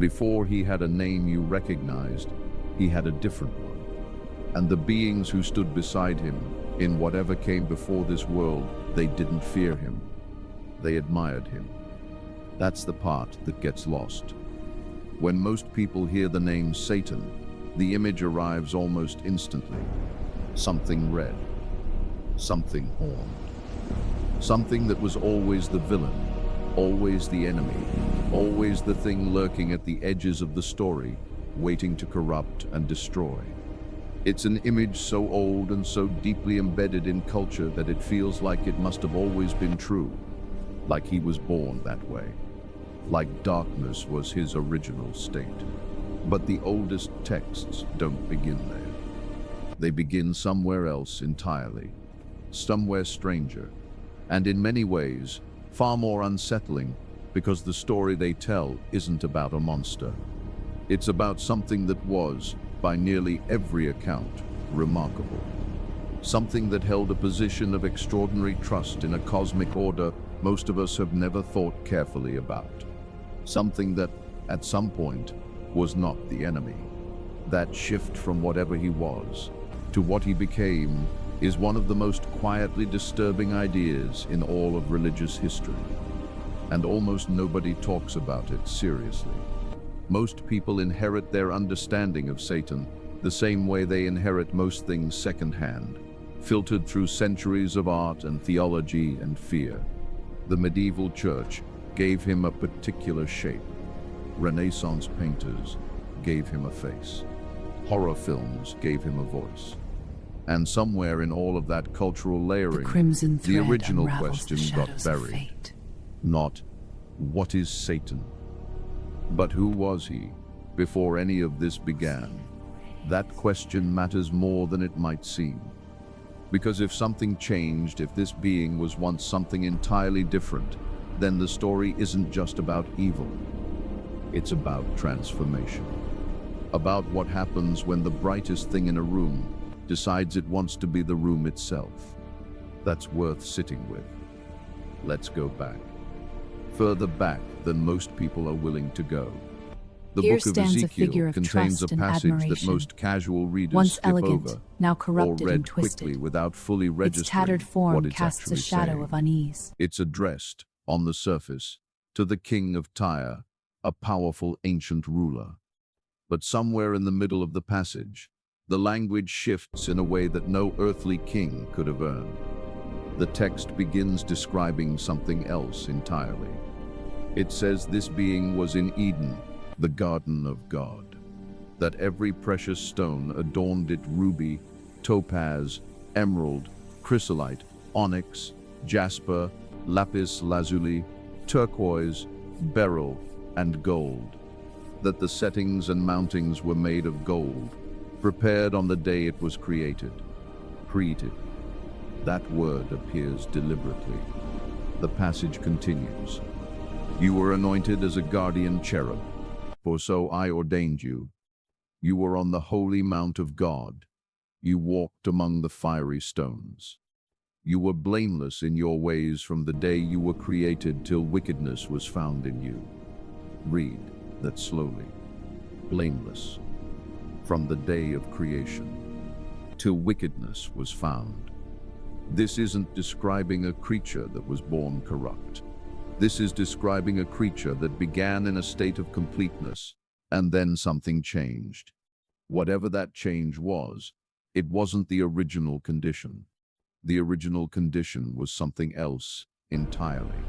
Before he had a name you recognized, he had a different one. And the beings who stood beside him, in whatever came before this world, they didn't fear him. They admired him. That's the part that gets lost. When most people hear the name Satan, the image arrives almost instantly. Something red, something horned, something that was always the villain, always the enemy, always the thing lurking at the edges of the story, waiting to corrupt and destroy. It's an image so old and so deeply embedded in culture that it feels like it must have always been true, like he was born that way, like darkness was his original state. But the oldest texts don't begin there. They begin somewhere else entirely, somewhere stranger, and in many ways, far more unsettling, because the story they tell isn't about a monster. It's about something that was, by nearly every account, remarkable. Something that held a position of extraordinary trust in a cosmic order most of us have never thought carefully about. Something that, at some point, was not the enemy. That shift from whatever he was to what he became is one of the most quietly disturbing ideas in all of religious history. And almost nobody talks about it seriously. Most people inherit their understanding of Satan the same way they inherit most things secondhand, filtered through centuries of art and theology and fear. The medieval church gave him a particular shape. Renaissance painters gave him a face. Horror films gave him a voice. And somewhere in all of that cultural layering, the original question got buried. Not, what is Satan? But who was he before any of this began? That question matters more than it might seem. Because if something changed, if this being was once something entirely different, then the story isn't just about evil. It's about transformation. About what happens when the brightest thing in a room decides it wants to be the room itself. That's worth sitting with. Let's go back. Further back than most people are willing to go. The Here book of stands a figure Ezekiel of contains a trust and passage that admiration. most casual readers Once skip elegant, over, now or corrupted read and twisted. quickly without fully Its registering tattered form what it's casts a actually shadow saying. of unease. It's addressed, on the surface, to the king of Tyre, a powerful ancient ruler. But somewhere in the middle of the passage, the language shifts in a way that no earthly king could have earned. The text begins describing something else entirely. It says this being was in Eden, the garden of God, that every precious stone adorned it ruby, topaz, emerald, chrysolite, onyx, jasper, lapis lazuli, turquoise, beryl, and gold, that the settings and mountings were made of gold, prepared on the day it was created. Created. That word appears deliberately. The passage continues. You were anointed as a guardian cherub, for so I ordained you. You were on the holy mount of God. You walked among the fiery stones. You were blameless in your ways from the day you were created till wickedness was found in you. Read that slowly. Blameless. From the day of creation till wickedness was found. This isn't describing a creature that was born corrupt. This is describing a creature that began in a state of completeness, and then something changed. Whatever that change was, it wasn't the original condition. The original condition was something else entirely.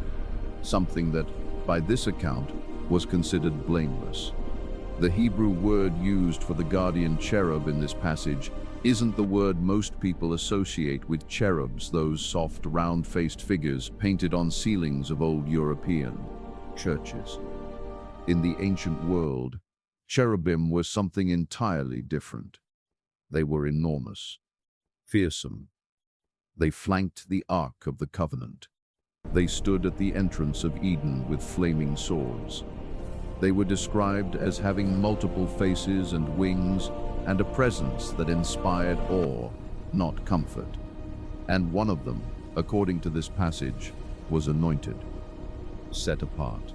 Something that, by this account, was considered blameless. The Hebrew word used for the guardian cherub in this passage isn't the word most people associate with cherubs, those soft, round-faced figures painted on ceilings of old European churches. In the ancient world, cherubim were something entirely different. They were enormous, fearsome. They flanked the Ark of the Covenant. They stood at the entrance of Eden with flaming swords. They were described as having multiple faces and wings and a presence that inspired awe, not comfort. And one of them, according to this passage, was anointed, set apart,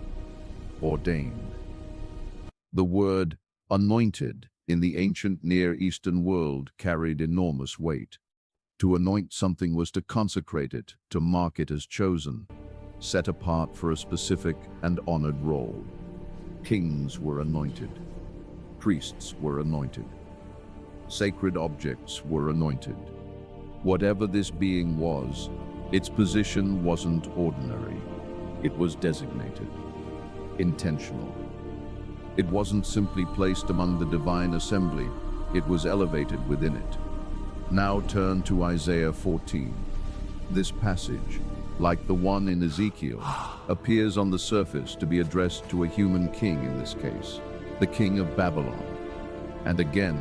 ordained. The word anointed in the ancient Near Eastern world carried enormous weight. To anoint something was to consecrate it, to mark it as chosen, set apart for a specific and honored role. Kings were anointed. Priests were anointed. Sacred objects were anointed. Whatever this being was, its position wasn't ordinary. It was designated, intentional. It wasn't simply placed among the divine assembly, it was elevated within it. Now turn to Isaiah 14. This passage, like the one in Ezekiel, appears on the surface to be addressed to a human king in this case, the king of Babylon. And again,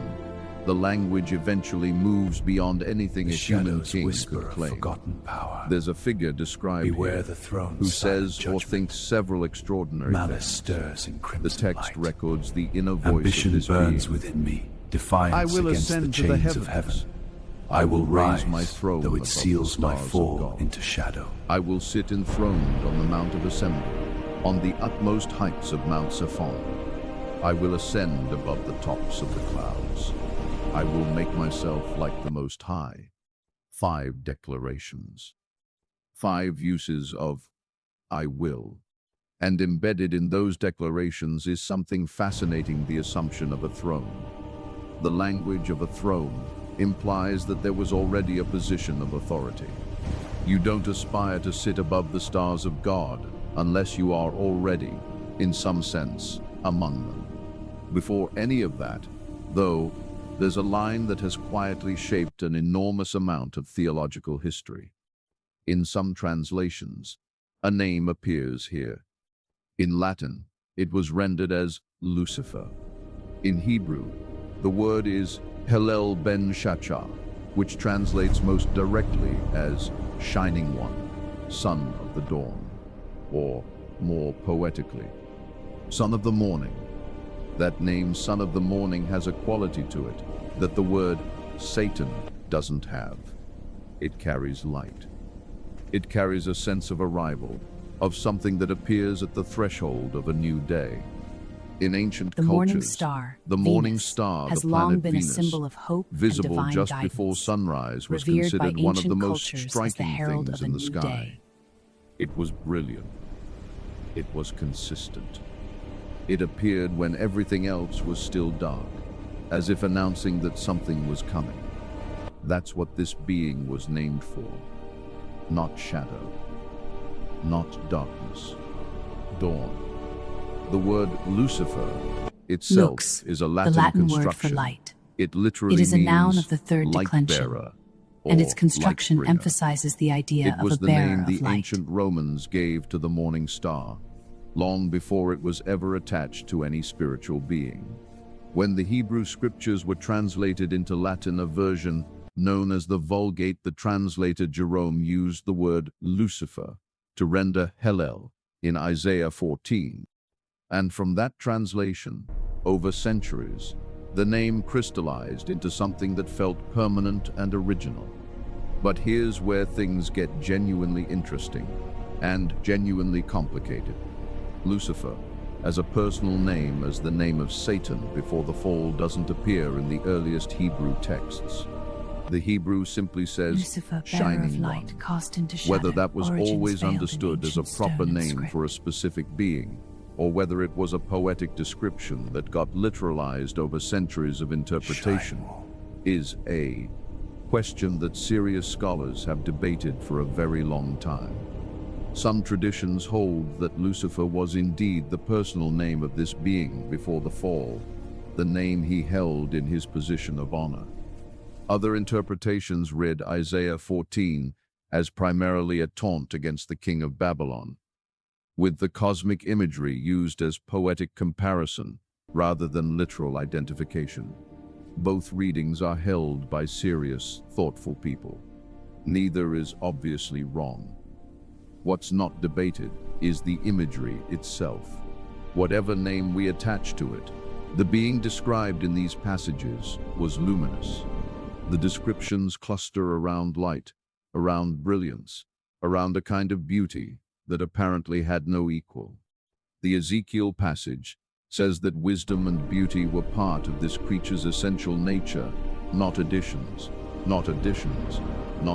the language eventually moves beyond anything a human king could claim. There's a figure described here who says or thinks several extraordinary things. The text records the inner voice of this burns being. within me, defiance against the chains of heaven. I will raise my throne, though it seals my fall into shadow. I will sit enthroned on the Mount of Assembly, on the utmost heights of Mount Zephon. I will ascend above the tops of the clouds. I will make myself like the Most High. 5 declarations. 5 uses of I will. And embedded in those declarations is something fascinating: the assumption of a throne. The language of a throne implies that there was already a position of authority. You don't aspire to sit above the stars of God unless you are already, in some sense, among them. Before any of that, though, there's a line that has quietly shaped an enormous amount of theological history. In some translations, a name appears here. In Latin, it was rendered as Lucifer. In Hebrew, the word is Hillel ben Shachar, which translates most directly as Shining One, Son of the Dawn, or more poetically, Son of the Morning. That name, Son of the Morning, has a quality to it that the word Satan doesn't have. It carries light. It carries a sense of arrival, of something that appears at the threshold of a new day. In ancient cultures, the morning star, has the long planet been Venus, a symbol of hope visible and divine just guidance, before sunrise, was revered by considered one of the ancient most cultures as the striking herald things of a in the new sky. day. It was brilliant. It was consistent. It appeared when everything else was still dark, as if announcing that something was coming. That's what this being was named for. Not shadow, not darkness, dawn. The word Lucifer itself Lux, is a the Latin Latin word construction. for light. It literally It is a noun means of the third light declension, bearer, and its or construction light bringer. emphasizes the idea It of was a the bearer name the of light. ancient Romans gave to the morning star, long before it was ever attached to any spiritual being. When the Hebrew scriptures were translated into Latin, a version known as the Vulgate, the translator Jerome used the word Lucifer to render Hillel in Isaiah 14. And from that translation, over centuries, the name crystallized into something that felt permanent and original. But here's where things get genuinely interesting and genuinely complicated. Lucifer, as a personal name, as the name of Satan before the fall, doesn't appear in the earliest Hebrew texts. The Hebrew simply says Lucifer, bearer of Shining light, One. cast into shadow. Whether that was Origins always veiled in understood as a ancient proper stone and name script. for a specific being, or whether it was a poetic description that got literalized over centuries of interpretation, is a question that serious scholars have debated for a very long time. Some traditions hold that Lucifer was indeed the personal name of this being before the fall, the name he held in his position of honor. Other interpretations read Isaiah 14 as primarily a taunt against the king of Babylon, with the cosmic imagery used as poetic comparison rather than literal identification. Both readings are held by serious, thoughtful people. Neither is obviously wrong. What's not debated is the imagery itself. Whatever name we attach to it, the being described in these passages was luminous. The descriptions cluster around light, around brilliance, around a kind of beauty that apparently had no equal. The Ezekiel passage says that wisdom and beauty were part of this creature's essential nature, not additions, not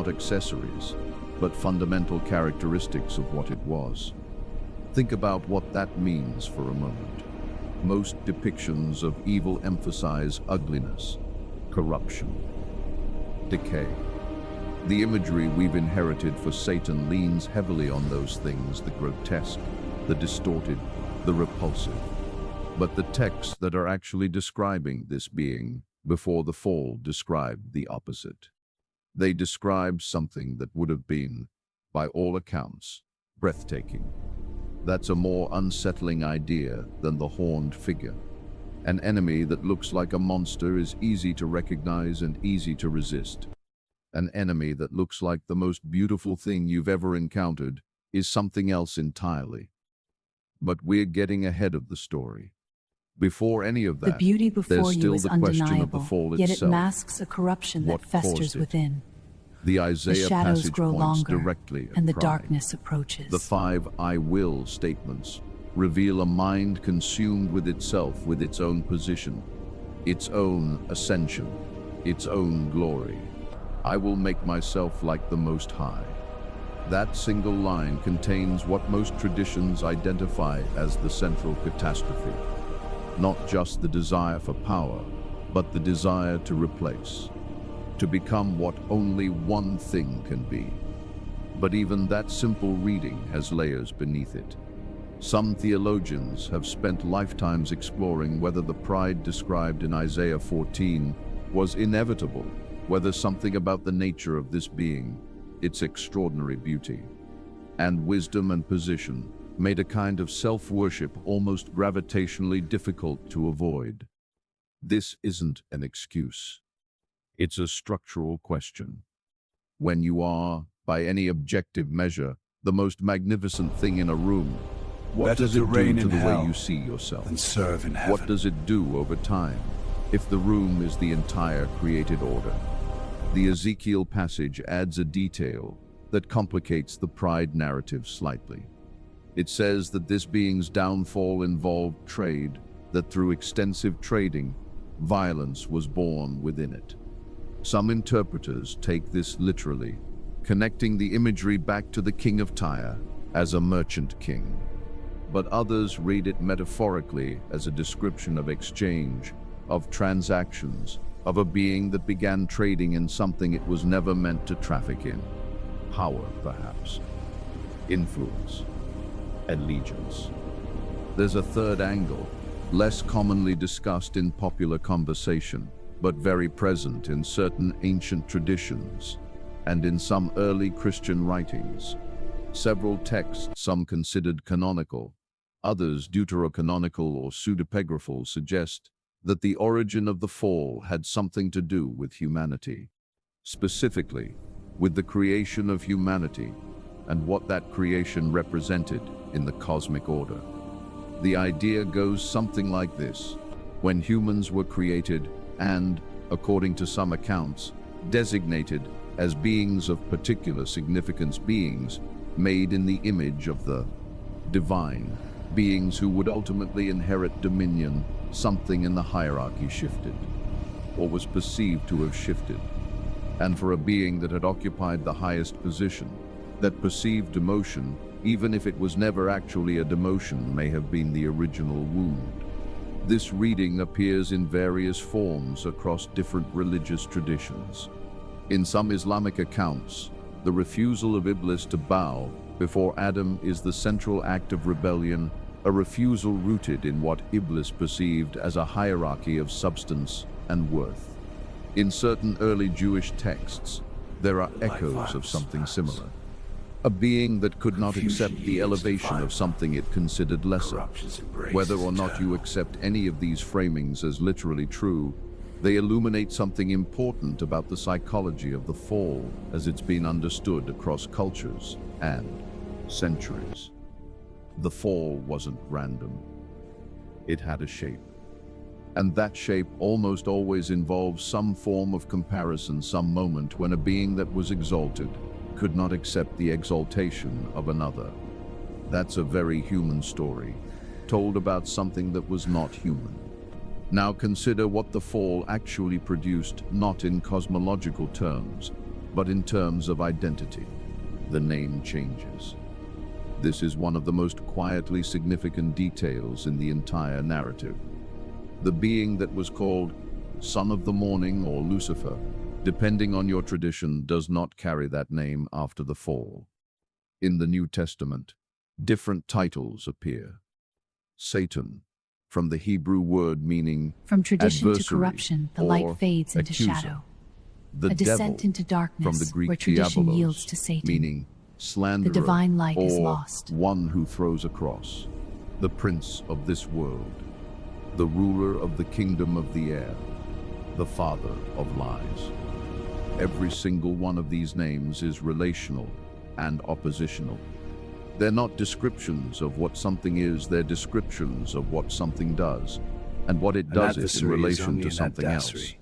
accessories, but fundamental characteristics of what it was. Think about what that means for a moment. Most depictions of evil emphasize ugliness, corruption, decay. The imagery we've inherited for Satan leans heavily on those things: the grotesque, the distorted, the repulsive. But the texts that are actually describing this being before the fall described the opposite. They described something that would have been, by all accounts, breathtaking. That's a more unsettling idea than the horned figure. An enemy that looks like a monster is easy to recognize and easy to resist. An enemy that looks like the most beautiful thing you've ever encountered is something else entirely. But we're getting ahead of the story. Before any of that, the beauty before there's you still is the question of the undeniable, fall yet itself. it masks a corruption that What festers caused it? within. The The Isaiah shadows passage grow points longer, directly at and the pride. darkness approaches. The 5 "I will" statements reveal a mind consumed with itself, with its own position, its own ascension, its own glory. I will make myself like the Most High. That single line contains what most traditions identify as the central catastrophe. Not just the desire for power, but the desire to replace, to become what only one thing can be. But even that simple reading has layers beneath it. Some theologians have spent lifetimes exploring whether the pride described in Isaiah 14 was inevitable, whether something about the nature of this being, its extraordinary beauty, and wisdom and position made a kind of self-worship almost gravitationally difficult to avoid. This isn't an excuse. It's a structural question. When you are, by any objective measure, the most magnificent thing in a room, what does it do to the way you see yourself? And serve in heaven. What does it do over time, if the room is the entire created order? The Ezekiel passage adds a detail that complicates the pride narrative slightly. It says that this being's downfall involved trade, that through extensive trading, violence was born within it. Some interpreters take this literally, connecting the imagery back to the king of Tyre as a merchant king. But others read it metaphorically as a description of exchange, of transactions, of a being that began trading in something it was never meant to traffic in. Power, perhaps. Influence. Allegiance. There's a third angle, less commonly discussed in popular conversation, but very present in certain ancient traditions and in some early Christian writings. Several texts, some considered canonical, others deuterocanonical or pseudepigraphal, suggest that the origin of the fall had something to do with humanity, specifically with the creation of humanity and what that creation represented in the cosmic order. The idea goes something like this: when humans were created and, according to some accounts, designated as beings of particular significance, beings made in the image of the divine, beings who would ultimately inherit dominion, something in the hierarchy shifted, or was perceived to have shifted. And for a being that had occupied the highest position, that perceived demotion, even if it was never actually a demotion, may have been the original wound. This reading appears in various forms across different religious traditions. In some Islamic accounts, the refusal of Iblis to bow before Adam is the central act of rebellion, a refusal rooted in what Iblis perceived as a hierarchy of substance and worth. In certain early Jewish texts, there are echoes of something similar. A being that could not accept the elevation of something it considered lesser. Whether or not you accept any of these framings as literally true, they illuminate something important about the psychology of the fall as it's been understood across cultures and centuries. The fall wasn't random. It had a shape. And that shape almost always involves some form of comparison, some moment when a being that was exalted could not accept the exaltation of another. That's a very human story, told about something that was not human. Now consider what the fall actually produced, not in cosmological terms, but in terms of identity. The name changes. This is one of the most quietly significant details in the entire narrative. The being that was called Son of the Morning or Lucifer, depending on your tradition, does not carry that name after the fall. In the New Testament, different titles appear. Satan, from the Hebrew word meaning from tradition to adversary corruption, the light fades into accuser. shadow. The A descent devil, into darkness, from the Greek where tradition diabolos, yields to Satan. meaning slanderer, The divine light or is lost. one who throws a cross. The prince of this world, the ruler of the kingdom of the air, the father of lies. Every single one of these names is relational and oppositional. They're not descriptions of what something is, they're descriptions of what something does, and what it does is in relation to something else.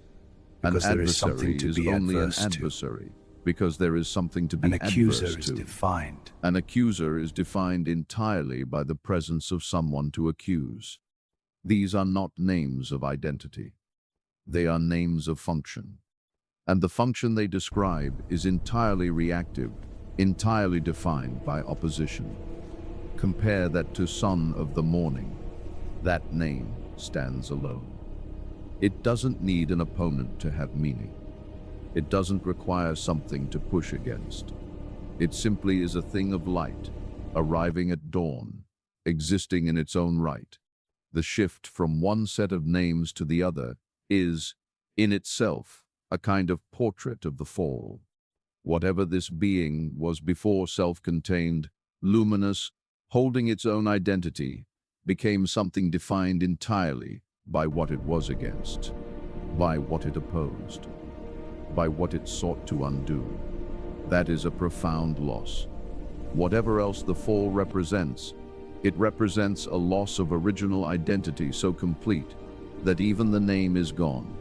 An adversary is only an adversary because there is something to be adverse to. An accuser is defined. An accuser is defined entirely by the presence of someone to accuse. These are not names of identity. They are names of function. And the function they describe is entirely reactive, entirely defined by opposition. Compare that to Son of the Morning. That name stands alone. It doesn't need an opponent to have meaning. It doesn't require something to push against. It simply is a thing of light, arriving at dawn, existing in its own right. The shift from one set of names to the other is, in itself, a kind of portrait of the fall. Whatever this being was before self-contained, luminous, holding its own identity, became something defined entirely by what it was against, by what it opposed, by what it sought to undo. That is a profound loss. Whatever else the fall represents, it represents a loss of original identity so complete that even the name is gone.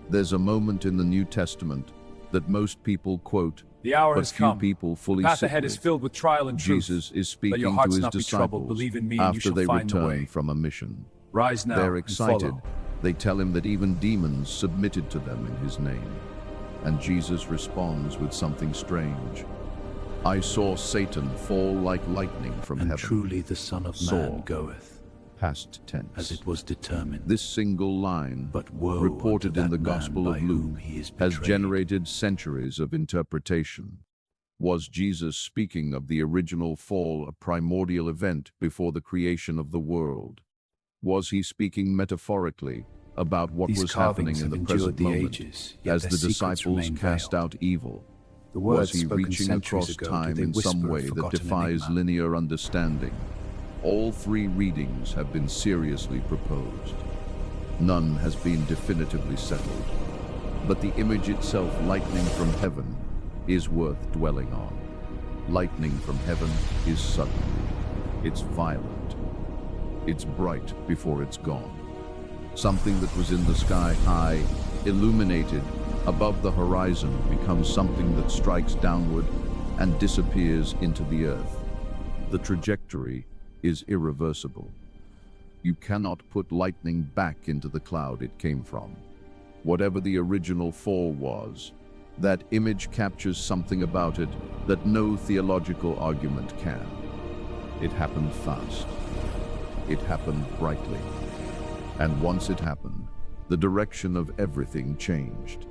There's a moment in the New Testament that most people quote, "The hour but has few come. people fully The path sit ahead with." is filled with trial and truth. Jesus is Let your speaking hearts to his not be troubled. disciples Believe in me, and you after shall they find the return way. from a mission. Rise now They're and excited. follow." They tell him that even demons submitted to them in his name. And Jesus responds with something strange. "I saw Satan fall like lightning from And heaven." truly the Son of Man goeth, Past tense. as it was determined. This single line, But woe reported unto in the that man Gospel by of whom Luke, he is has betrayed. generated centuries of interpretation. Was Jesus speaking of the original fall, a primordial event before the creation of the world? Was he speaking metaphorically about what These was happening carvings in the have present endured the moment ages, yet as their the secrets disciples remain cast veiled. out evil? The Was words he spoken reaching centuries across ago, time do they in some whisper a way that forgotten defies enigma? linear understanding? All three readings have been seriously proposed. None has been definitively settled, but the image itself, lightning from heaven, is worth dwelling on. Lightning from heaven is sudden. It's violent. It's bright before it's gone. Something that was in the sky high, illuminated above the horizon, becomes something that strikes downward and disappears into the earth. The trajectory is irreversible. You cannot put lightning back into the cloud it came from. Whatever the original fall was, that image captures something about it that no theological argument can. It happened fast. It happened brightly. And once it happened, the direction of everything changed.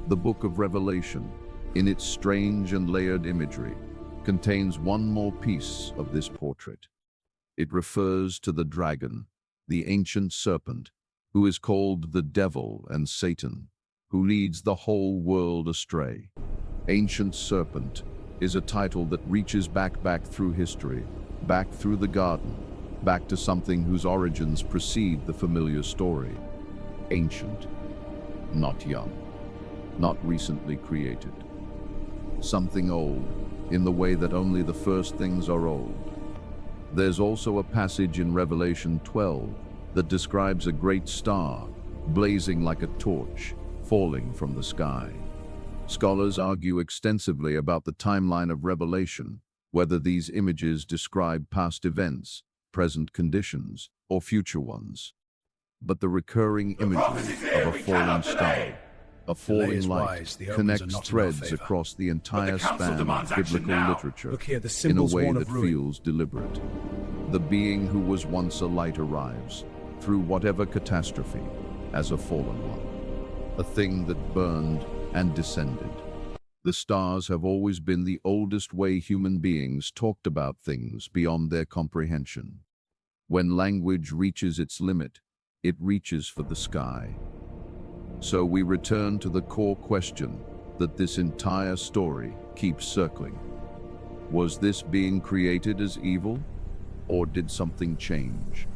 The book of Revelation, in its strange and layered imagery, contains one more piece of this portrait. It refers to the dragon, the ancient serpent, who is called the devil and Satan, who leads the whole world astray. Ancient serpent is a title that reaches back through history, back through the garden, back to something whose origins precede the familiar story. Ancient, not young, not recently created. Something old, in the way that only the first things are old. There's also a passage in Revelation 12 that describes a great star, blazing like a torch, falling from the sky. Scholars argue extensively about the timeline of Revelation, whether these images describe past events, present conditions or future ones, but the recurring imagery of a falling star, a falling light, connects threads across the entire span of biblical literature in a way that feels deliberate. The being who was once a light arrives, through whatever catastrophe, as a fallen one, a thing that burned and descended. The stars have always been the oldest way human beings talked about things beyond their comprehension. When language reaches its limit, it reaches for the sky. So we return to the core question that this entire story keeps circling. Was this being created as evil, or did something change?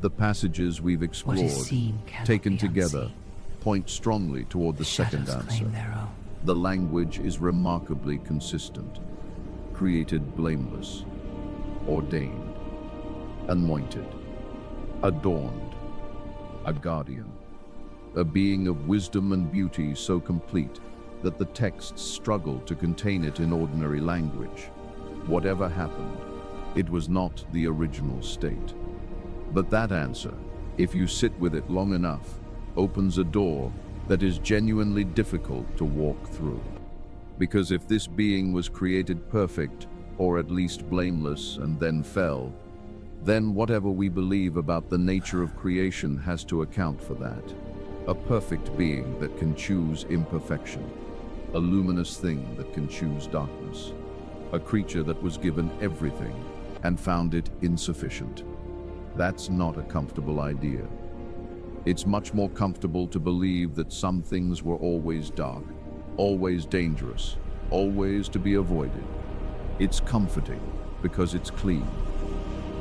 The passages we've explored, taken together, point strongly toward the second answer. The language is remarkably consistent. Created blameless, ordained, anointed, adorned, a guardian, a being of wisdom and beauty so complete that the texts struggle to contain it in ordinary language. Whatever happened, it was not the original state. But that answer, if you sit with it long enough, opens a door that is genuinely difficult to walk through. Because if this being was created perfect, or at least blameless, and then fell, then whatever we believe about the nature of creation has to account for that. A perfect being that can choose imperfection, a luminous thing that can choose darkness, a creature that was given everything and found it insufficient. That's not a comfortable idea. It's much more comfortable to believe that some things were always dark, always dangerous, always to be avoided. It's comforting because it's clean.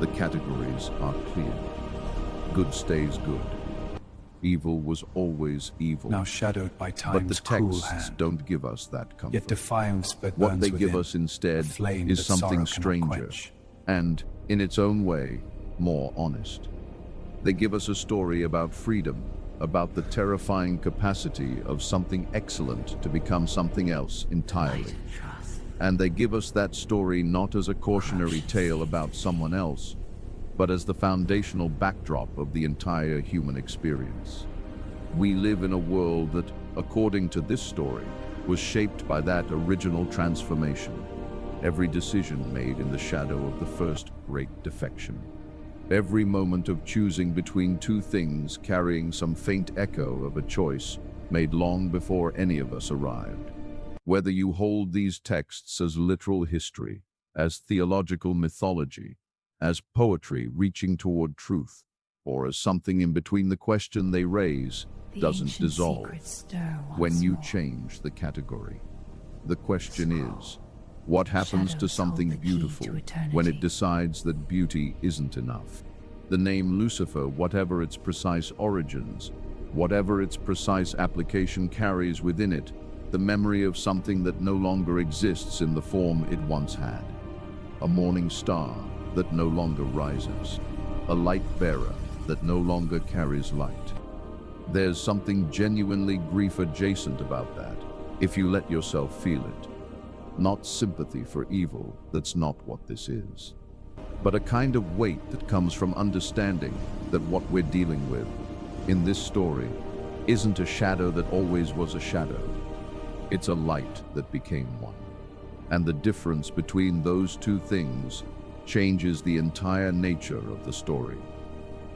The categories are clear. Good stays good. Evil was always evil. Now shadowed by time's but the cruel texts hand, don't give us that comfort. Yet defiance but what burns they give within, us instead a flame is that something sorrow cannot stranger quench. and, in its own way, more honest. They give us a story about freedom, about the terrifying capacity of something excellent to become something else entirely. And they give us that story not as a cautionary tale about someone else, but as the foundational backdrop of the entire human experience. We live in a world that, according to this story, was shaped by that original transformation. Every decision made in the shadow of the first great defection. Every moment of choosing between two things carrying some faint echo of a choice made long before any of us arrived. Whether you hold these texts as literal history, as theological mythology, as poetry reaching toward truth, or as something in between, the question they raise doesn't dissolve when you change the category. The question is, what happens to something beautiful when it decides that beauty isn't enough? The name Lucifer, whatever its precise origins, whatever its precise application, carries within it the memory of something that no longer exists in the form it once had. A morning star that no longer rises, a light bearer that no longer carries light. There's something genuinely grief adjacent about that, if you let yourself feel it. Not sympathy for evil, that's not what this is, but a kind of weight that comes from understanding that what we're dealing with in this story isn't a shadow that always was a shadow. It's a light that became one. And the difference between those two things changes the entire nature of the story.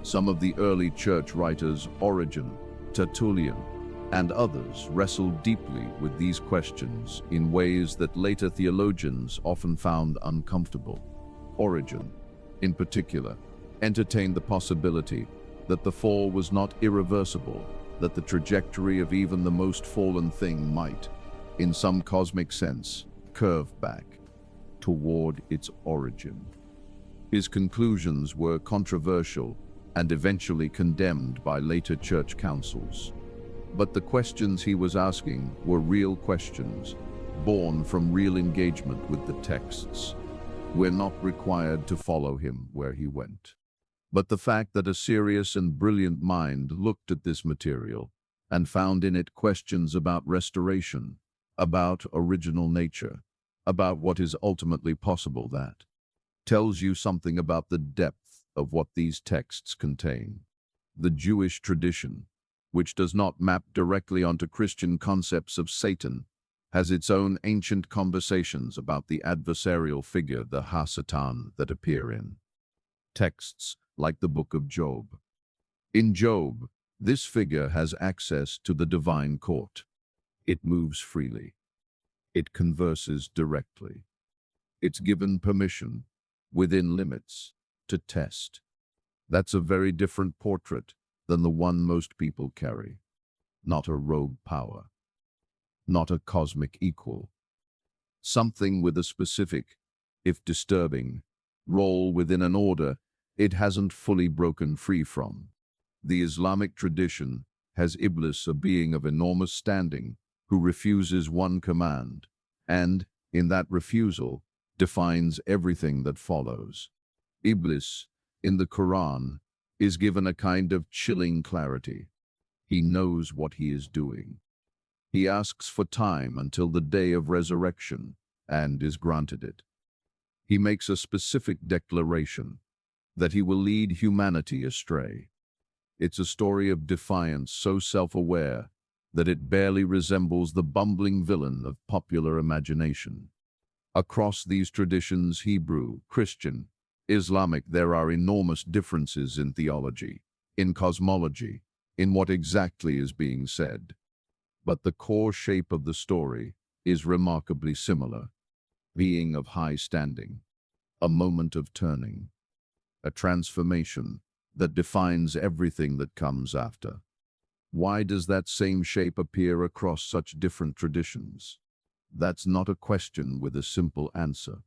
Some of the early church writers, Origen, Tertullian, and others, wrestled deeply with these questions in ways that later theologians often found uncomfortable. Origen, in particular, entertained the possibility that the fall was not irreversible, that the trajectory of even the most fallen thing might, in some cosmic sense, curve back toward its origin. His conclusions were controversial and eventually condemned by later church councils. But the questions he was asking were real questions, born from real engagement with the texts. We're not required to follow him where he went. But the fact that a serious and brilliant mind looked at this material and found in it questions about restoration, about original nature, about what is ultimately possible, that tells you something about the depth of what these texts contain. The Jewish tradition, which does not map directly onto Christian concepts of Satan, has its own ancient conversations about the adversarial figure, the Ha-Satan, that appear in texts like the Book of Job. In Job, this figure has access to the divine court. It moves freely. It converses directly. It's given permission, within limits, to test. That's a very different portrait than the one most people carry. Not a rogue power. Not a cosmic equal. Something with a specific, if disturbing, role within an order it hasn't fully broken free from. The Islamic tradition has Iblis, a being of enormous standing, who refuses one command, and, in that refusal, defines everything that follows. Iblis, in the Quran, is given a kind of chilling clarity. He knows what he is doing. He asks for time until the day of resurrection, and is granted it. He makes a specific declaration that he will lead humanity astray. It's a story of defiance so self-aware that it barely resembles the bumbling villain of popular imagination. Across these traditions, Hebrew, Christian, Islamic, there are enormous differences in theology, in cosmology, in what exactly is being said. But the core shape of the story is remarkably similar. Being of high standing, a moment of turning, a transformation that defines everything that comes after. Why does that same shape appear across such different traditions? That's not a question with a simple answer.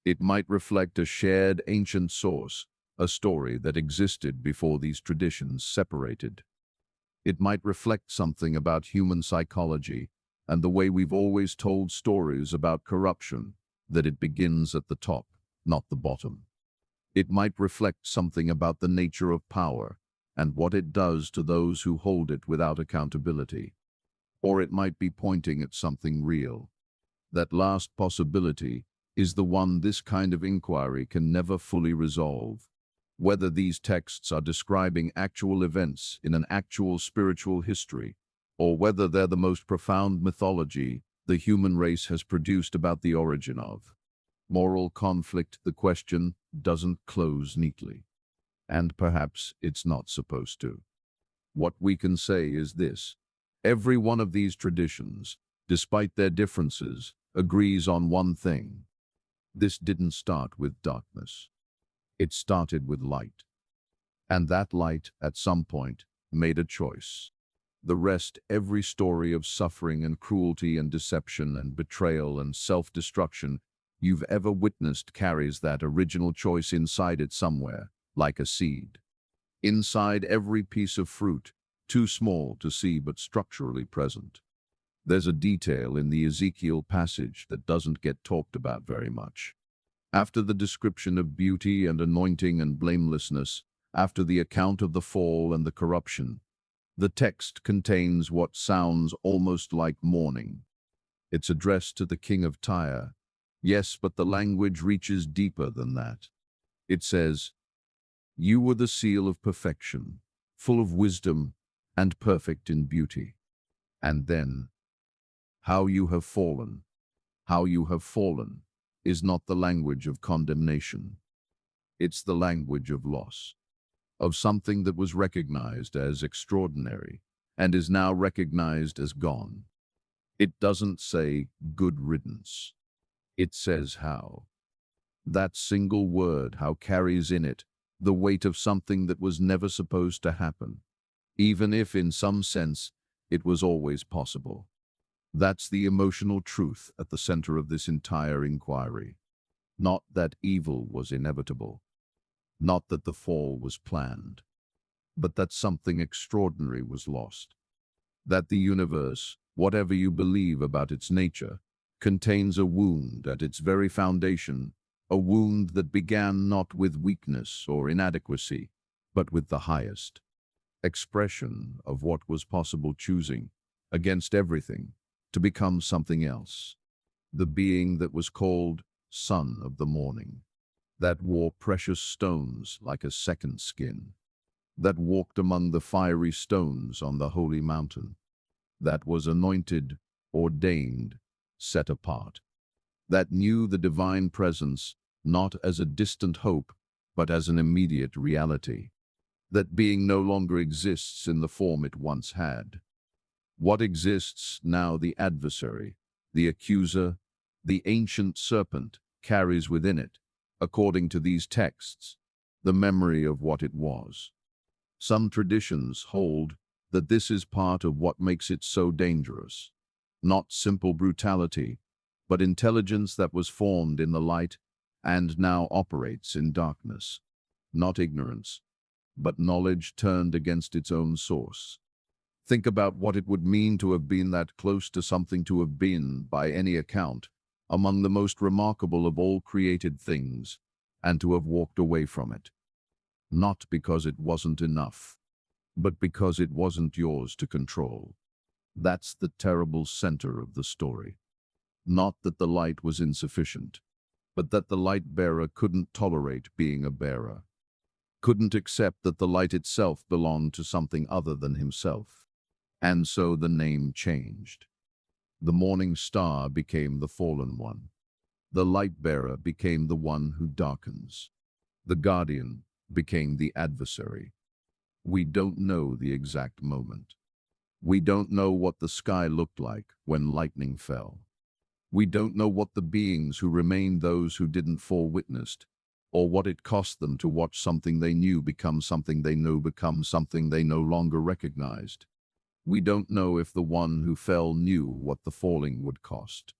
It might reflect a shared ancient source, a story that existed before these traditions separated. It might reflect something about human psychology and the way we've always told stories about corruption, that it begins at the top, not the bottom. It might reflect something about the nature of power and what it does to those who hold it without accountability. Or it might be pointing at something real. That last possibility is the one this kind of inquiry can never fully resolve. Whether these texts are describing actual events in an actual spiritual history, or whether they're the most profound mythology the human race has produced about the origin of moral conflict, the question doesn't close neatly. And perhaps it's not supposed to. What we can say is this: every one of these traditions, despite their differences, agrees on one thing. This didn't start with darkness. It started with light. And that light, at some point, made a choice. The rest, every story of suffering and cruelty and deception and betrayal and self-destruction you've ever witnessed, carries that original choice inside it somewhere, like a seed. Inside every piece of fruit, too small to see but structurally present. There's a detail in the Ezekiel passage that doesn't get talked about very much. After the description of beauty and anointing and blamelessness, after the account of the fall and the corruption, the text contains what sounds almost like mourning. It's addressed to the king of Tyre. Yes, but the language reaches deeper than that. It says, "You were the seal of perfection, full of wisdom and perfect in beauty." And then, "How you have fallen, how you have fallen," is not the language of condemnation. It's the language of loss, of something that was recognized as extraordinary and is now recognized as gone. It doesn't say good riddance. It says how. That single word, how, carries in it the weight of something that was never supposed to happen, even if in some sense it was always possible. That's the emotional truth at the center of this entire inquiry. Not that evil was inevitable, not that the fall was planned, but that something extraordinary was lost. That the universe, whatever you believe about its nature, contains a wound at its very foundation, a wound that began not with weakness or inadequacy, but with the highest expression of what was possible, choosing, against everything, to become something else, the being that was called Son of the Morning. that wore precious stones like a second skin, that walked among the fiery stones on the holy mountain, that was anointed, ordained, set apart, that knew the divine presence not as a distant hope, but as an immediate reality, that being no longer exists in the form it once had. What exists now the adversary, the accuser, the ancient serpent carries within it, according to these texts, the memory of what it was. Some traditions hold that this is part of what makes it so dangerous. Not simple brutality, but intelligence that was formed in the light and now operates in darkness. Not ignorance, but knowledge turned against its own source. Think about what it would mean to have been that close to something, to have been, by any account, among the most remarkable of all created things, and to have walked away from it. Not because it wasn't enough, but because it wasn't yours to control. That's the terrible center of the story. Not that the light was insufficient, but that the light bearer couldn't tolerate being a bearer, couldn't accept that the light itself belonged to something other than himself. And so the name changed. The morning star became the fallen one. The light bearer became the one who darkens. The guardian became the adversary. We don't know the exact moment. We don't know what the sky looked like when lightning fell. We don't know what the beings who remained, those who didn't fall, witnessed, or what it cost them to watch something they knew become something they know, become something they no longer recognized. We don't know if the one who fell knew what the falling would cost.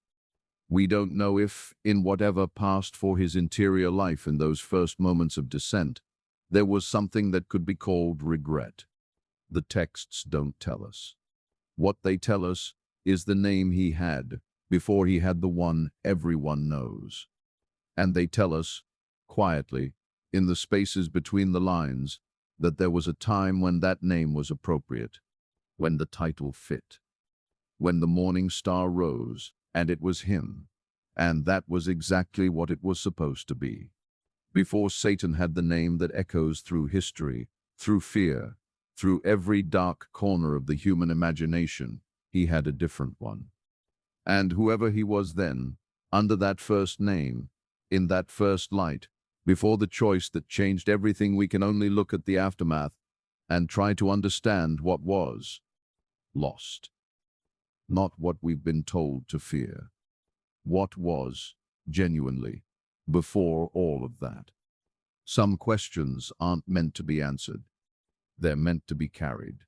We don't know if, in whatever passed for his interior life in those first moments of descent, there was something that could be called regret. The texts don't tell us. What they tell us is the name he had before he had the one everyone knows. And they tell us, quietly, in the spaces between the lines, that there was a time when that name was appropriate, when the title fit, when the morning star rose, and it was him, and that was exactly what it was supposed to be. Before Satan had the name that echoes through history, through fear, through every dark corner of the human imagination, he had a different one. And whoever he was then, under that first name, in that first light, before the choice that changed everything, we can only look at the aftermath and try to understand what was lost. Not what we've been told to fear. What was, genuinely, before all of that. Some questions aren't meant to be answered. They're meant to be carried.